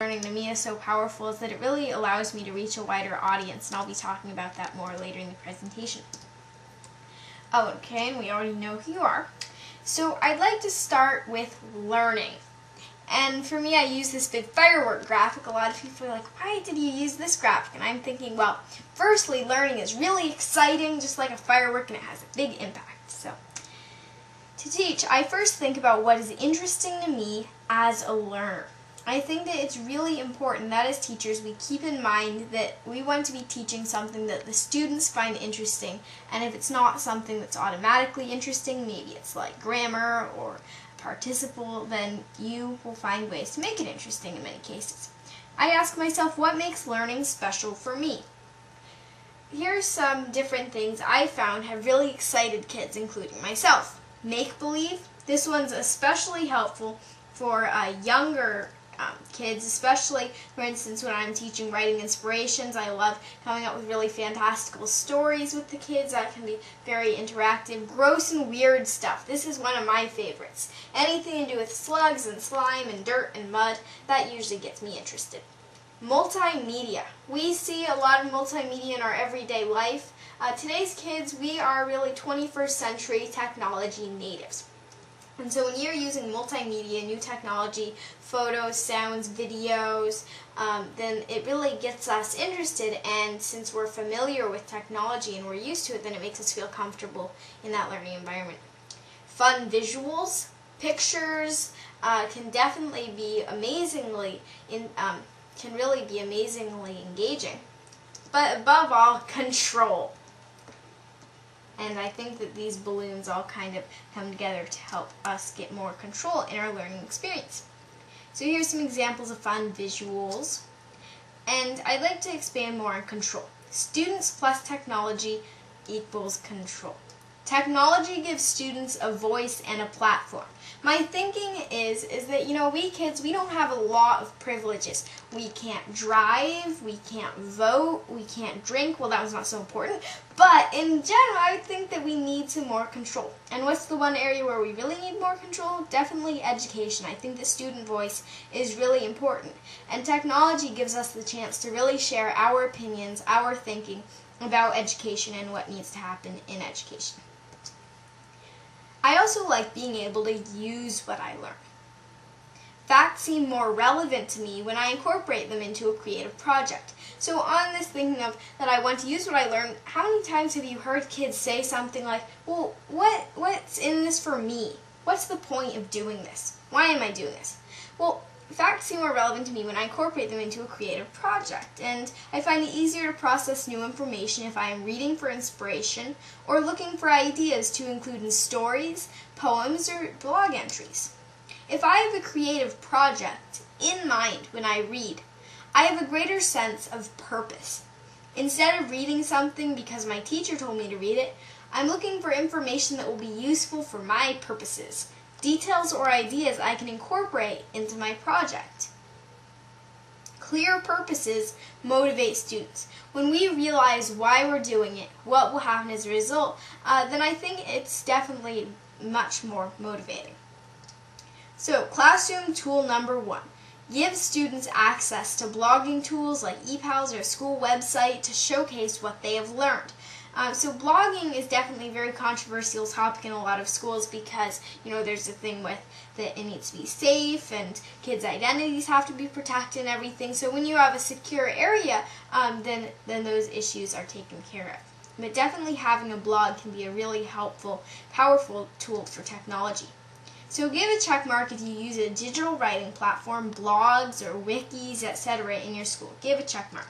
Learning to me is so powerful is that it really allows me to reach a wider audience, and I'll be talking about that more later in the presentation. Okay, and we already know who you are. So I'd like to start with learning. And for me, I use this big firework graphic. A lot of people are like, why did you use this graphic? And I'm thinking, well, firstly, learning is really exciting, just like a firework, and it has a big impact. So to teach, I first think about what is interesting to me as a learner. I think that it's really important that as teachers we keep in mind that we want to be teaching something that the students find interesting, and if it's not something that's automatically interesting, maybe it's like grammar or participle, then you will find ways to make it interesting in many cases. I ask myself, what makes learning special for me? Here's some different things I found have really excited kids, including myself. Make-believe. This one's especially helpful for younger kids, especially, for instance, when I'm teaching writing inspirations. I love coming up with really fantastical stories with the kids that can be very interactive. Gross and weird stuff. This is one of my favorites. Anything to do with slugs and slime and dirt and mud, that usually gets me interested. Multimedia. We see a lot of multimedia in our everyday life. Today's kids, we are really 21st century technology natives. And so when you're using multimedia, new technology, photos, sounds, videos, then it really gets us interested, and since we're familiar with technology and we're used to it, then it makes us feel comfortable in that learning environment. Fun visuals, pictures can definitely be amazingly, can really be amazingly engaging. But above all, control. And I think that these balloons all kind of come together to help us get more control in our learning experience. So here's some examples of fun visuals. And I'd like to expand more on control. Students plus technology equals control. Technology gives students a voice and a platform. My thinking is that, we kids, we don't have a lot of privileges. We can't drive, we can't vote, we can't drink. Well, that was not so important. But in general, I would think that we need some more control. And what's the one area where we really need more control? Definitely education. I think the student voice is really important. And technology gives us the chance to really share our opinions, our thinking about education and what needs to happen in education. I also like being able to use what I learn. Facts seem more relevant to me when I incorporate them into a creative project. So on this thinking of that I want to use what I learned, how many times have you heard kids say something like, well, what's in this for me? What's the point of doing this? Why am I doing this? Well, facts seem more relevant to me when I incorporate them into a creative project, and I find it easier to process new information if I am reading for inspiration or looking for ideas to include in stories, poems, or blog entries. If I have a creative project in mind when I read, I have a greater sense of purpose. Instead of reading something because my teacher told me to read it, I'm looking for information that will be useful for my purposes. Details or ideas I can incorporate into my project. Clear purposes motivate students. When we realize why we're doing it, what will happen as a result, then I think it's definitely much more motivating. So, classroom tool number 1. Give students access to blogging tools like ePals or a school website to showcase what they have learned. So blogging is definitely a very controversial topic in a lot of schools because, there's a thing with that it needs to be safe and kids' identities have to be protected and everything. So when you have a secure area, then those issues are taken care of. But definitely having a blog can be a really helpful, powerful tool for technology. So give a check mark if you use a digital writing platform, blogs or wikis, etc. in your school. Give a check mark.